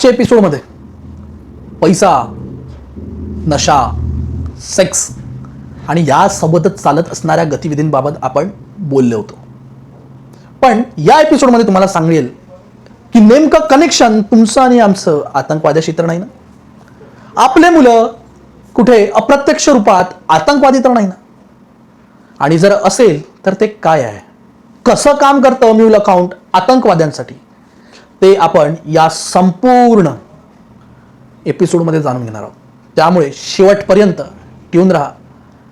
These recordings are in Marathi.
मागच्या एपिसोडमध्ये पैसा, नशा, सेक्स आणि यासोबतच चालत असणाऱ्या गतिविधींबाबत आपण बोललो होतो. पण या एपिसोडमध्ये तुम्हाला सांगेल की नेमकं कनेक्शन तुमचं आणि आमचं आतंकवाद्याशी तर नाही ना. आपले मुलं कुठे अप्रत्यक्ष रूपात आतंकवादी तर नाही ना. आणि जर असेल तर ते काय आहे, कसं काम करतं म्यूल अकाउंट आतंकवाद्यांसाठी, ते आपण या संपूर्ण एपिसोडमध्ये जाणून घेणार आहोत. त्यामुळे शेवटपर्यंत ट्यून राहा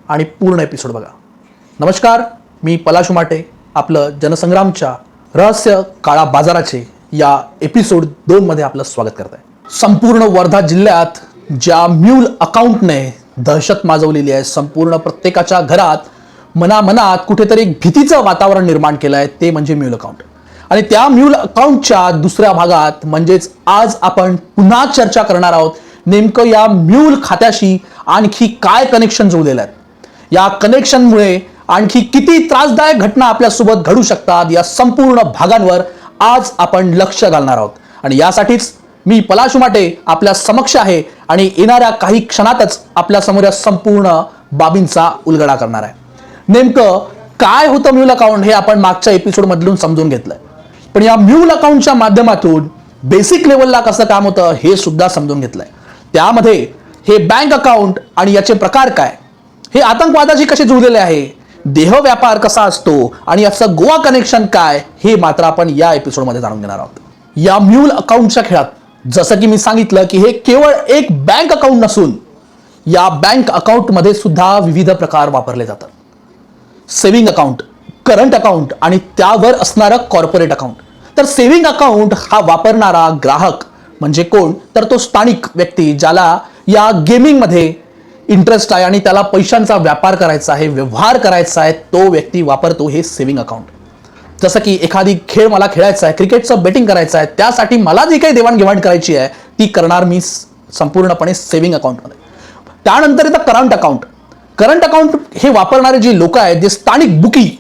आणि पूर्ण एपिसोड बघा. नमस्कार, मी पलाश उमाटे आपलं जनसंग्रामच्या रहस्य काळा बाजाराचे या एपिसोड 2 मध्ये आपलं स्वागत करत आहे. संपूर्ण वर्धा जिल्ह्यात ज्या म्यूल अकाउंटने दहशत माजवलेली आहे, संपूर्ण प्रत्येकाच्या घरात मनामनात कुठेतरी एक भीतीचं वातावरण निर्माण केलं आहे, ते म्हणजे म्यूल अकाउंट. आणि त्या म्यूल अकाउंटच्या दुसऱ्या भागात म्हणजेच आज आपण पुन्हा चर्चा करणार आहोत नेमकं या म्यूल खात्याशी आणखी काय कनेक्शन जोडलेलं आहे, या कनेक्शनमुळे आणखी किती त्रासदायक घटना आपल्यासोबत घडू शकतात, या संपूर्ण भागांवर आज आपण लक्ष घालणार आहोत. आणि यासाठीच मी पलाश उमाटे आपल्या समक्ष आहे आणि येणाऱ्या काही क्षणातच आपल्या समोर या संपूर्ण बाबींचा उलगडा करणार आहे. नेमकं काय होतं म्यूल अकाउंट हे आपण मागच्या एपिसोड मधून समजून घेतलंय, पण या म्यूल अकाउंटच्या माध्यमातून बेसिक लेवलला कसं काम होतं हे सुद्धा समजून घेतलंय. त्यामध्ये हे बँक अकाउंट आणि याचे प्रकार काय, हे आतंकवादाशी कसे जुळलेले आहे, देह व्यापार कसा असतो आणि याचं गोवा कनेक्शन काय, हे मात्र आपण या एपिसोडमध्ये जाणून घेणार आहोत. या म्यूल अकाउंटच्या खेळात जसं की मी सांगितलं की हे केवळ एक बँक अकाउंट नसून या बँक अकाउंटमध्ये सुद्धा विविध प्रकार वापरले जातात. सेव्हिंग अकाउंट, करंट अकाउंट आणि त्यावर असणारं कॉर्पोरेट अकाउंट. तर सेव्हिंग अकाउंट हा वापरणारा ग्राहक म्हणजे कोण, तर तो स्थानिक व्यक्ती ज्याला या गेमिंगमध्ये इंटरेस्ट आहे आणि त्याला पैशांचा व्यापार करायचा आहे, व्यवहार करायचा आहे, तो व्यक्ती वापरतो हे सेव्हिंग अकाउंट. जसं की एखादी खेळ मला खेळायचा आहे, क्रिकेटचं बेटिंग करायचं आहे, त्यासाठी मला जी काही देवाणघेवाण करायची आहे ती करणार मी संपूर्णपणे सेव्हिंग अकाउंटमध्ये. त्यानंतर येतं करंट अकाउंट. करंट अकाउंट हे वापरणारे जे लोक आहेत, जे स्थानिक बुकी,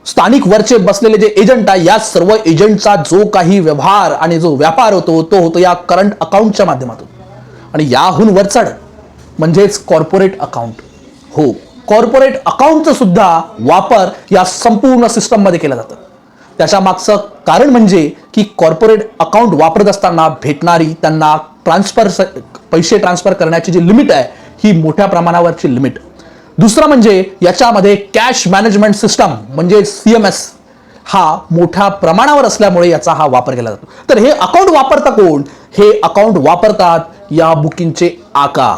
स्थानिक वरचे बसलेले जे एजंट आहे, या सर्व एजंटचा जो काही व्यवहार आणि जो व्यापार होतो तो होतो या करंट अकाउंटच्या माध्यमातून. आणि याहून वरचढ म्हणजेच कॉर्पोरेट अकाउंट. हो, कॉर्पोरेट अकाउंटचा सुद्धा वापर या संपूर्ण सिस्टममध्ये केला जातो. त्याच्या मागचं कारण म्हणजे की कॉर्पोरेट अकाउंट वापरत असताना भेटणारी त्यांना पैसे ट्रान्सफर करण्याची जी लिमिट आहे ही मोठ्या प्रमाणावरची लिमिट. दुसरं म्हणजे याच्यामध्ये कॅश मॅनेजमेंट सिस्टम म्हणजे CMS हा मोठ्या प्रमाणावर असल्यामुळे याचा हा वापर केला जातो. तर हे अकाउंट वापरता कोण, हे अकाउंट वापरतात या बुकिंगचे आका.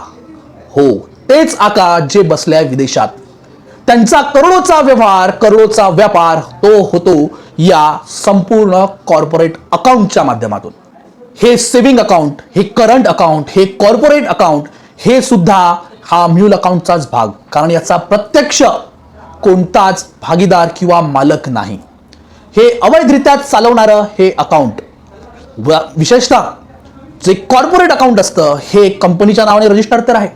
हो, तेच आका जे बसल्या विदेशात. त्यांचा करोडोचा व्यवहार, करोडोचा व्यापार तो होतो या संपूर्ण कॉर्पोरेट अकाउंटच्या माध्यमातून. हे सेव्हिंग अकाउंट, हे करंट अकाउंट, हे कॉर्पोरेट अकाउंट हे सुद्धा हा म्यूल अकाउंटचाच भाग, कारण याचा प्रत्यक्ष कोणताच भागीदार किंवा मालक नाही. हे अवैधरित्या चालवणारं हे अकाउंट, विशेषतः जे कॉर्पोरेट अकाउंट असतं हे कंपनीच्या नावाने रजिस्टर तर आहे,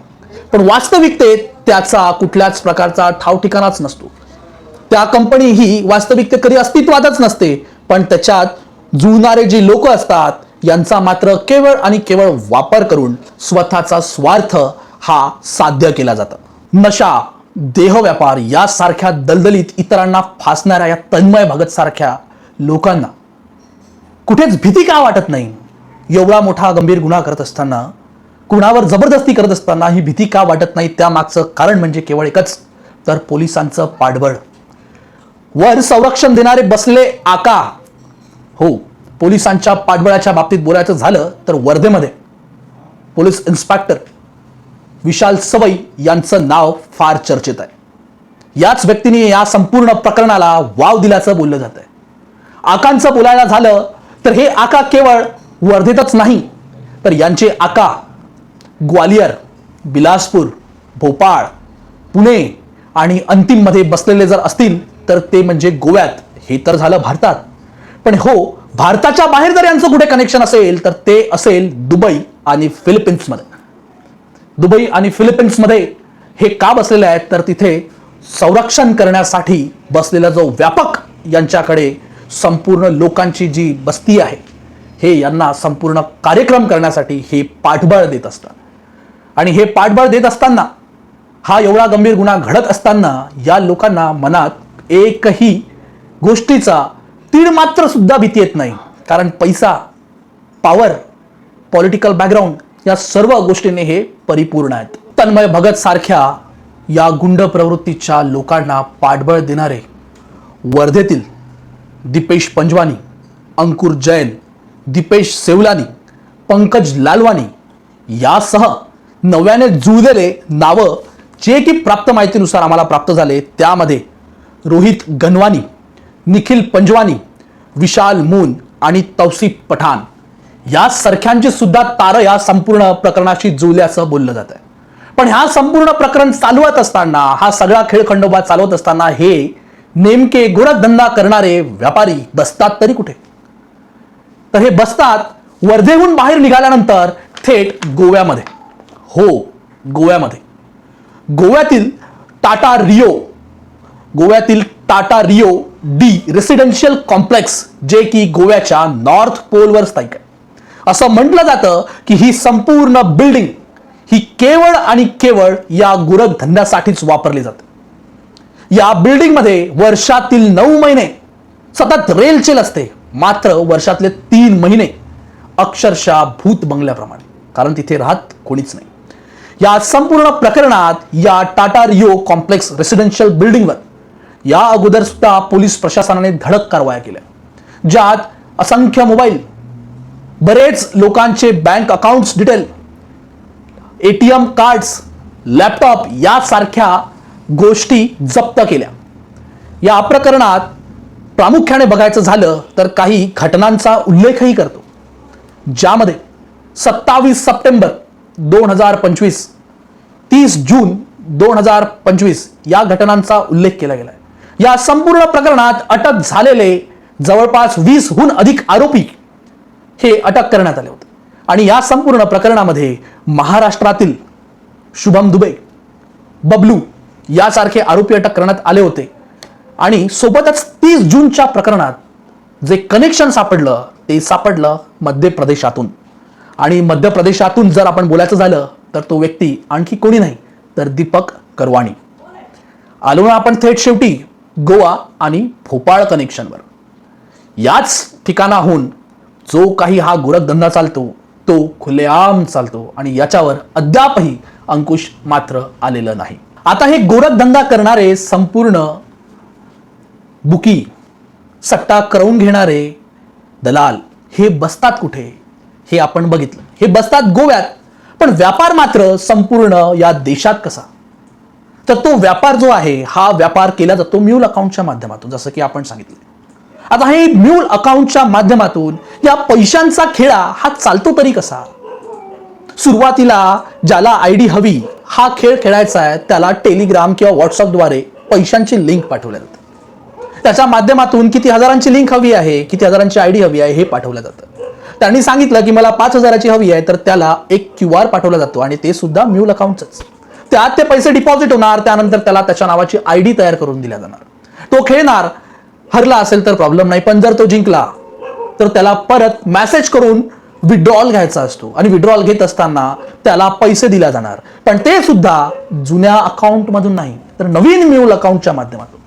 पण वास्तविकतेत त्याचा कुठल्याच प्रकारचा ठाव ठिकाणाच नसतो. त्या कंपनी ही वास्तविकतेत कधी अस्तित्वातच नसते, पण त्याच्यात जुळणारे जे लोक असतात यांचा मात्र केवळ आणि केवळ वापर करून स्वतःचा स्वार्थ हा साध्य केला जातो. नशा, देह व्यापार यासारख्या दलदलीत इतरांना फासणाऱ्या या तन्मय भगत सारख्या लोकांना कुठेच भीती का वाटत नाही? एवढा मोठा गंभीर गुन्हा करत असताना, कुणावर जबरदस्ती करत असताना ही भीती का वाटत नाही? त्यामागचं कारण म्हणजे केवळ एकच, तर पोलिसांचं पाठबळ. वर संरक्षण देणारे बसले आका. हो, पोलिसांच्या पाठबळाच्या बाबतीत बोलायचं झालं तर वर्धेमध्ये पोलीस इन्स्पेक्टर विशाल सवई यांचं नाव फार चर्चेत आहे. याच व्यक्तीने या संपूर्ण प्रकरणाला वाव दिल्याचं बोललं जात आहे. आकांचं बोलायला झालं तर हे आका केवळ वर्धेतच नाही, तर यांचे आका ग्वालियर, बिलासपूर, भोपाळ, पुणे आणि अंतिम मध्ये बसलेले जर असतील तर ते म्हणजे गोव्यात. हे तर झालं भारतात, पण हो, भारताच्या बाहेर जर यांचं कुठे कनेक्शन असेल तर ते असेल दुबई आणि फिलिपिन्समध्ये. दुबई आणि फिलिपिन्समध्ये हे का बसलेले आहेत, तर तिथे संरक्षण करण्यासाठी बसलेला जो व्यापक यांच्याकडे संपूर्ण लोकांची जी बस्ती आहे हे यांना संपूर्ण कार्यक्रम करण्यासाठी हे पाठबळ देत असतात। आणि हे पाठबळ देत असताना, हा एवढा गंभीर गुन्हा घडत असताना या लोकांना मनात एकही गोष्टीचा तीळ मात्र सुद्धा भीती येत नाही, कारण पैसा, पॉवर, पॉलिटिकल बॅकग्राऊंड या सर्व गोष्टींनी हे परिपूर्ण आहेत। तन्मय भगत सारख्या या गुंड प्रवृत्तीच्या लोकांना पाठबळ देणारे वर्धेतील दीपेश पंजवानी, अंकुर जैन, दीपेश सेवलानी, पंकज लालवानी यासह नव्याने जुळलेले नावं जे की प्राप्त माहितीनुसार आम्हाला प्राप्त झाले, त्यामध्ये रोहित गनवानी, निखिल पंजवानी, विशाल मून आणि तौसिफ पठाण या सारख्यांची सुद्धा तारं या संपूर्ण प्रकरणाशी जुळल्याचं बोललं जात आहे। पण ह्या संपूर्ण प्रकरण चालवत असताना, हा सगळा खेळखंडोबा चालवत असताना हे नेमके गुणधंदा करणारे व्यापारी बसतात तरी कुठे? तर हे बसतात वर्धेहून बाहेर निघाल्यानंतर थेट गोव्यामध्ये। हो, गोव्यामध्ये। गोव्यातील Tata Rio de residential complex, जे की गोव्याच्या नॉर्थ पोलवर स्थायिक आहे। असं म्हटलं जातं की ही संपूर्ण बिल्डिंग ही केवळ आणि केवळ या गुरखधंद्यासाठीच वापरली जाते। या बिल्डिंगमध्ये वर्षातील 9 महिने सतत रेलचेल असते, मात्र वर्षातले 3 महिने अक्षरशः भूत बंगल्याप्रमाणे, कारण तिथे राहत कोणीच नाही। या संपूर्ण प्रकरणात या टाटा रियो कॉम्प्लेक्स रेसिडेन्शियल बिल्डिंगवर या अगोदर सुद्धा पोलीस प्रशासनाने धडक कारवाया केल्या, ज्यात असंख्य मोबाईल, बरेच लोकांचे bank accounts detail, ATM cards, laptop यासारख्या गोष्टी जप्त केल्या। या प्रकरणात प्रामुख्याने बघायचं झालं तर काही घटनांचा उल्लेखही करतो, ज्यामध्ये 27 सप्टेंबर 2025, 30 जून 2025 या घटनांचा उल्लेख केला गेला आहे। या संपूर्ण प्रकरणात अटक झालेले जवळपास 20हून अधिक आरोपी हे अटक करण्यात आले होते। आणि या संपूर्ण प्रकरणामध्ये महाराष्ट्रातील शुभम दुबे, बबलू यासारखे आरोपी अटक करण्यात आले होते। आणि सोबतच 30 जूनच्या प्रकरणात जे कनेक्शन सापडलं ते सापडलं मध्य प्रदेशातून। आणि मध्य प्रदेशातून जर आपण बोलायचं झालं तर तो व्यक्ती आणखी कोणी नाही तर दीपक करवाणी। आलो ना आपण थेट शेवटी गोवा आणि भोपाळ कनेक्शनवर। याच ठिकाणाहून जो काही हा गुरखधंदा चालतो तो खुलेआम चालतो आणि याच्यावर अद्यापही अंकुश मात्र आलेलं नाही। आता हे गोरखधंदा करणारे संपूर्ण बुकी, सट्टा करवून घेणारे दलाल हे बसतात कुठे हे आपण बघितलं। हे बसतात गोव्यात, पण व्यापार मात्र संपूर्ण या देशात कसा? तर तो व्यापार जो आहे हा व्यापार केला जातो म्यूल अकाउंटच्या माध्यमातून, जसं की आपण सांगितलं। आता हे म्यूल अकाउंटच्या माध्यमातून या पैशांचा खेळा हा चालतो तरी कसा? सुरुवातीला ज्याला आयडी हवी, हा खेळ खेळायचा आहे, त्याला टेलिग्राम किंवा व्हॉट्सअपद्वारे पैशांची लिंक पाठवल्या जाते। त्याच्या माध्यमातून किती हजारांची लिंक हवी आहे, किती हजारांची आयडी हवी आहे हे पाठवलं जातं। त्यांनी सांगितलं की मला 5000ची हवी आहे, तर त्याला एक QR पाठवला जातो आणि ते सुद्धा म्यूल अकाउंटच। त्यात ते पैसे डिपॉझिट होणार, त्यानंतर त्याला त्याच्या नावाची आयडी तयार करून दिल्या जाणार। तो खेळणार, हरला असेल तर प्रॉब्लेम नाही, पण जर तो जिंकला तर त्याला परत मेसेज करून विड्रॉल घ्यायचा असतो आणि विड्रॉल घेत असताना त्याला पैसे दिले जाणार, पण ते सुद्धा जुन्या अकाउंट मधून नाही तर नवीन म्यूल अकाउंटच्या माध्यमातून।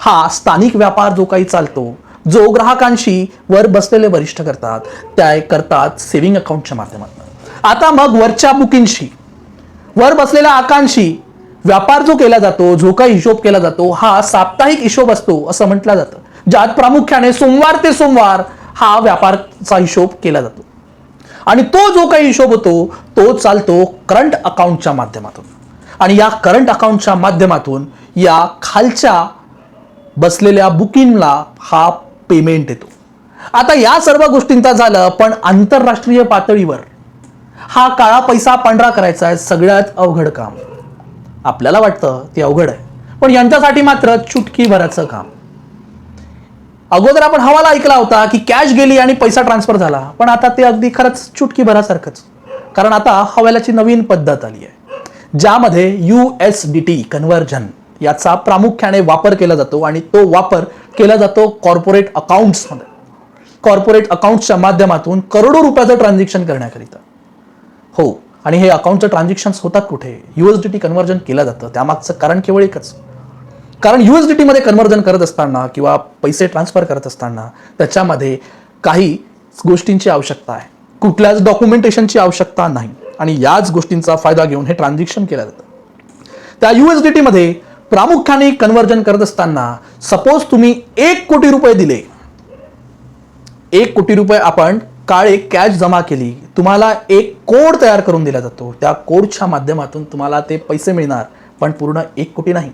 हा स्थानिक व्यापार जो काही चालतो, जो ग्राहकांशी वर बसलेले वरिष्ठ करतात, त्या करतात सेव्हिंग अकाउंटच्या माध्यमातून। आता मग वरच्या बुकिंगशी, वर बसलेल्या आकांशी व्यापार जो केला जातो, जो काही हिशोब केला जातो, हा साप्ताहिक हिशोब असतो असं म्हटलं जातं, ज्यात प्रामुख्याने सोमवार ते सोमवार हा व्यापारचा हिशोब केला जातो। आणि तो जो काही हिशोब होतो तो चालतो करंट अकाउंटच्या माध्यमातून। आणि या करंट अकाउंटच्या माध्यमातून या खालच्या बसलेल्या बुकिंगला हा पेमेंट येतो। आता या सर्व गोष्टींचा झालं, पण आंतरराष्ट्रीय पातळीवर हा काळा पैसा पांढरा करायचा आहे सगळ्यात अवघड काम। आपल्याला वाटतं ते अवघड आहे, पण यांच्यासाठी मात्र चुटकी भराचं काम। अगोदर आपण हवाला ऐकला होता की कॅश गेली आणि पैसा ट्रान्सफर झाला, पण आता ते अगदी खरंच चुटकी भरासारखंच, कारण आता हवाल्याची नवीन पद्धत आली आहे, ज्यामध्ये USDT कन्व्हर्जन याचा प्रामुख्याने वापर केला जातो। आणि तो वापर केला जातो कॉर्पोरेट अकाउंट्समध्ये। कॉर्पोरेट अकाउंट्सच्या माध्यमातून करोडो रुपयाचं ट्रान्झॅक्शन करण्याकरिता. हो, आणि हे अकाउंटचं ट्रान्झॅक्शन्स होतात कुठे? USDT कन्व्हर्जन केलं जातं. त्यामागचं कारण केवळ एकच, कारण USDT मध्ये कन्व्हर्जन करत असताना किंवा पैसे ट्रान्सफर करत असताना त्याच्यामध्ये काही गोष्टींची आवश्यकता आहे, कुठल्याच डॉक्युमेंटेशनची आवश्यकता नाही. आणि याच गोष्टींचा फायदा घेऊन हे ट्रान्झॅक्शन केलं जातं. त्या USDT मध्ये प्रामुख्याने कन्व्हर्जन करत असताना सपोज तुम्ही 1 कोटी रुपये दिले, 1 कोटी रुपये आपण काळे कॅश जमा केली, तुम्हाला एक कोड तयार करून दिला जातो. त्या कोडच्या माध्यमातून तुम्हाला ते पैसे मिळणार, पण पूर्ण 1 कोटी नाही,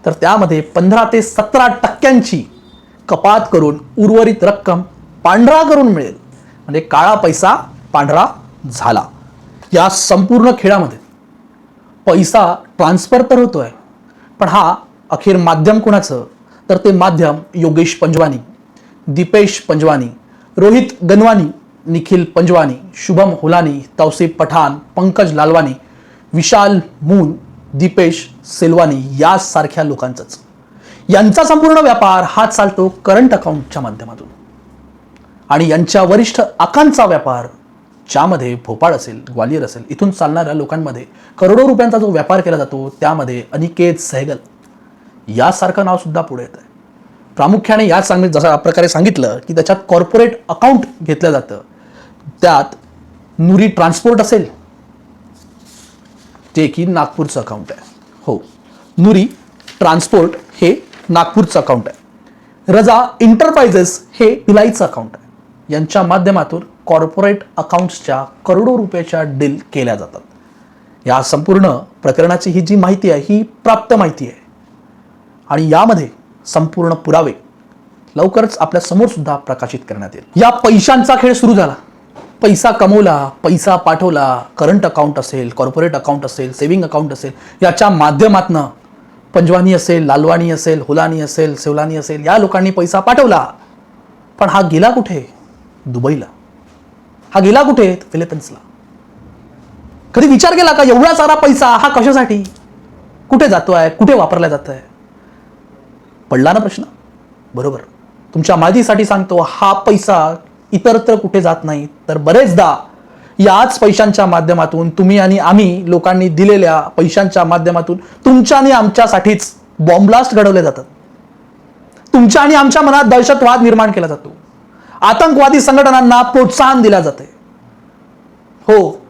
तर त्यामध्ये 15 ते 17% कपात करून उर्वरित रक्कम पांढरा करून मिळेल. म्हणजे काळा पैसा पांढरा झाला. या संपूर्ण खेळामध्ये पैसा ट्रान्सफर तर होतोय, पण हा अखेर माध्यम कोणाचं? तर ते माध्यम योगेश पंजवानी, दीपेश पंजवानी, रोहित गनवानी, निखिल पंजवानी, शुभम हुलानी, तौसिफ पठाण, पंकज लालवानी, विशाल मून, दीपेश सेलवानी यासारख्या लोकांचाच. यांचा संपूर्ण व्यापार हा चालतो करंट अकाउंटच्या माध्यमातून. आणि यांच्या वरिष्ठ आकांचा व्यापार, ज्यामध्ये भोपाळ असेल, ग्वालियर असेल, इथून चालणाऱ्या लोकांमध्ये करोडो रुपयांचा जो व्यापार केला जातो, त्यामध्ये अनिकेत सहगल यासारखं नाव सुद्धा पुढे येत आहे. प्रामुख्याने या जशा प्रकारे सांगितलं की त्याच्यात कॉर्पोरेट अकाउंट घेतलं जातं. त्यात नुरी ट्रान्सपोर्ट असेल, जे की नागपूरचं अकाउंट आहे. हो, नुरी ट्रान्सपोर्ट हे नागपूरचं अकाउंट आहे. रजा इंटरप्राइजेस हे भिलाईचं अकाउंट आहे. यांच्या माध्यमातून कॉर्पोरेट अकाउंट्सच्या करोडो रुपयाच्या डील केल्या जातात. या संपूर्ण प्रकरणाची ही जी माहिती आहे ही प्राप्त माहिती आहे, आणि यामध्ये संपूर्ण पुरावे लवकरच आपल्या समोर सुद्धा प्रकाशित करण्यात येईल. या पैशांचा खेळ सुरू झाला. पैसा कमवला, पैसा पाठवला, करंट अकाउंट असेल, कॉर्पोरेट अकाउंट असेल, सेव्हिंग अकाउंट असेल, याच्या माध्यमातनं पंजवानी असेल, लालवानी असेल, हुलानी असेल, सेवलानी असेल, या लोकांनी पैसा पाठवला. पण हा गेला कुठे? दुबईला. हा गेला कुठे? फिलिपिन्सला. कधी विचार केला का एवढा सारा पैसा हा कशासाठी, कुठे जातोय, कुठे वापरला जात आहे? पडला ना प्रश्न? बरोबर. तुमच्या माहितीसाठी सांगतो, हा पैसा इतरत्र कुठे जात नाही, तर बरेचदा याच पैशांच्या माध्यमातून तुम्ही आणि आम्ही लोकांनी दिलेल्या पैशांच्या माध्यमातून तुमच्या आणि आमच्यासाठीच बॉम्ब ब्लास्ट घडवले जातात. तुमच्या आणि आमच्या मनात दहशतवाद निर्माण केला जातो. आतंकवादी संघटनांना प्रोत्साहन दिले जाते. हो,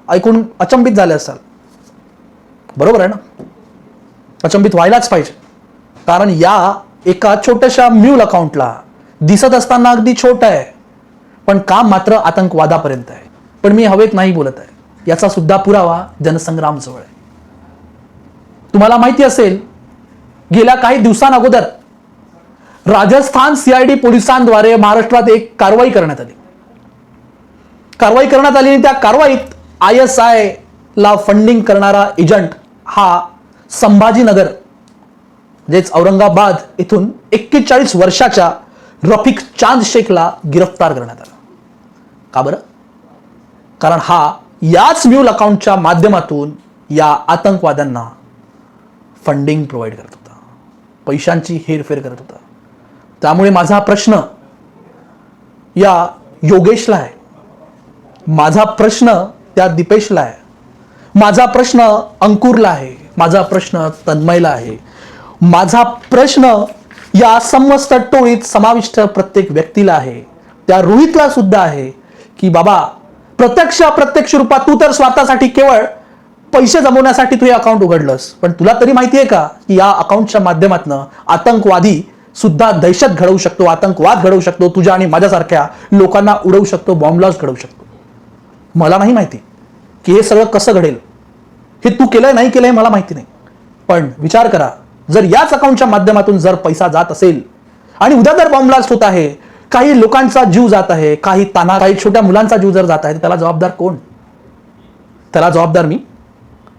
ऐकून अचंबित झाले असाल. बरोबर आहे ना? अचंबित व्हायलाच पाहिजे, कारण या एका छोट्याशा म्यूल अकाउंटला दिसत असताना अगदी छोटं आहे, पण काम मात्र आतंकवादापर्यंत आहे. पण मी हवेत नाही बोलत आहे, याचा सुद्धा पुरावा जनसंग्राम जवळ आहे. तुम्हाला माहिती असेल, गेल्या काही दिवसांअगोदर राजस्थान CID पोलिसांद्वारे महाराष्ट्रात एक कारवाई करण्यात आली. आणि त्या कारवाईत ISI ला फंडिंग करणारा एजंट हा संभाजीनगर म्हणजेच औरंगाबाद इथून 41 वर्षाच्या रफिक चांद शेखला गिरफ्तार करण्यात आला. का बरं? कारण हा याच म्यूल अकाउंटच्या माध्यमातून या आतंकवाद्यांना फंडिंग प्रोव्हाइड करत होता, पैशांची हेरफेर करत होता. त्यामुळे माझा प्रश्न या योगेशला आहे, माझा प्रश्न त्या दीपेशला आहे, माझा प्रश्न अंकुरला आहे, माझा प्रश्न तन्मयला आहे, माझा प्रश्न या समस्त टोळीत समाविष्ट प्रत्येक व्यक्तीला आहे, त्या रोहितला सुद्धा आहे की बाबा, प्रत्यक्ष रूपात तू तर स्वार्थासाठी केवळ पैसे जमवण्यासाठी तू हे अकाउंट उघडलंस, पण तुला तरी माहिती आहे का की या अकाउंटच्या माध्यमातून आतंकवादी सुद्धा दहशत घडवू शकतो, आतंकवाद घडवू शकतो, तुझ्या आणि माझ्यासारख्या लोकांना उडवू शकतो, बॉम्ब ब्लास्ट घडवू शकतो. मला नाही माहिती की हे सगळं कसं घडेल, हे तू केलंय नाही केलंय मला माहिती नाही. पण विचार करा, जर याच अकाउंटच्या माध्यमातून जर पैसा जात असेल आणि उद्या जर बॉम्ब ब्लास्ट होत आहे, काही लोकांचा जीव जात आहे, काही छोट्या मुलांचा जीव जर जात आहे, त्याला जबाबदार कोण? त्याला जबाबदार मी,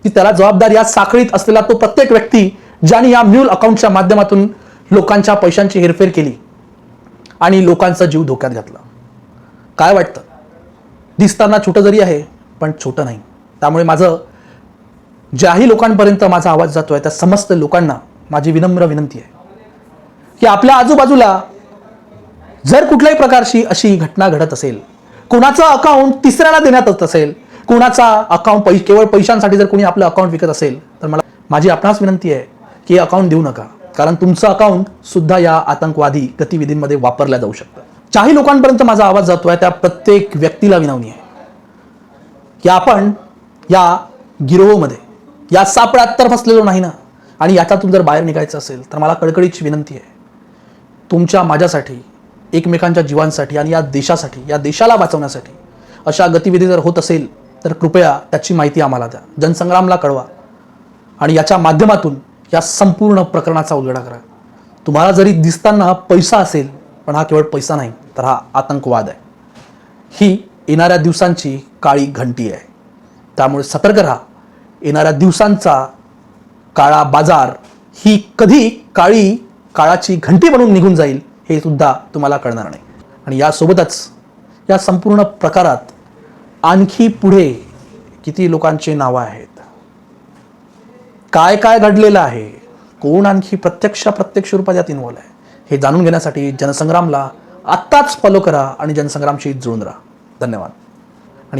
की त्याला जबाबदार या साखळीत असलेला तो प्रत्येक व्यक्ती ज्याने या म्यूल अकाउंटच्या माध्यमातून लोकांच्या पैशांची हेरफेर केली आणि लोकांचा जीव धोक्यात घातला? काय वाटतं? दिसताना छोटं जरी आहे, पण छोटं नाही. त्यामुळे माझं ज्याही लोकांपर्यंत माझा आवाज जातोय त्या समस्त लोकांना माझी विनम्र विनंती आहे की आपल्या आजूबाजूला जर कुठल्याही प्रकारची अशी घटना घडत असेल, कोणाचं अकाउंट तिसऱ्याला देण्यात येत असेल, कोणाचा अकाउंट केवळ पैशांसाठी जर कोणी आपलं अकाउंट विकत असेल, तर माझी आपणास विनंती आहे की हे अकाउंट देऊ नका. कारण तुमचं अकाउंट सुद्धा या आतंकवादी गतिविधींमध्ये वापरल्या जाऊ शकतं. ज्याही लोकांपर्यंत माझा आवाज जातोय त्या प्रत्येक व्यक्तीला विनवणी आहे की आपण या गिरोहमध्ये, या सापळ्यात तर फसलेलो नाही ना. आणि याच्यातून जर बाहेर निघायचं असेल तर मला कळकळीची विनंती आहे, तुमच्या माझ्यासाठी, एकमेकांच्या जीवांसाठी आणि या देशासाठी, या देशाला वाचवण्यासाठी अशा गतिविधी जर होत असेल तर कृपया त्याची माहिती आम्हाला द्या, जनसंग्रामला कळवा आणि याच्या माध्यमातून या संपूर्ण प्रकरणाचा उलगडा करा. तुम्हाला जरी दिसताना पैसा असेल, पण हा केवळ पैसा नाही, तर हा आतंकवाद आहे. ही येणाऱ्या दिवसांची काळी घंटी आहे. त्यामुळे सतर्क राहा. येणाऱ्या दिवसांचा काळा बाजार ही कधी काळाची घंटी बनून निघून जाईल हे सुद्धा तुम्हाला कळणार नाही. आणि यासोबतच या संपूर्ण प्रकारात आणखी पुढे किती लोकांची नावं आहेत, काय काय घडलेलं आहे, कोण आणखी प्रत्यक्ष रूपात यात इन्व्हॉल्व आहे, हे जाणून घेण्यासाठी जनसंग्रामला आत्ताच फॉलो करा आणि जनसंग्रामशी जुळून राहा. धन्यवाद.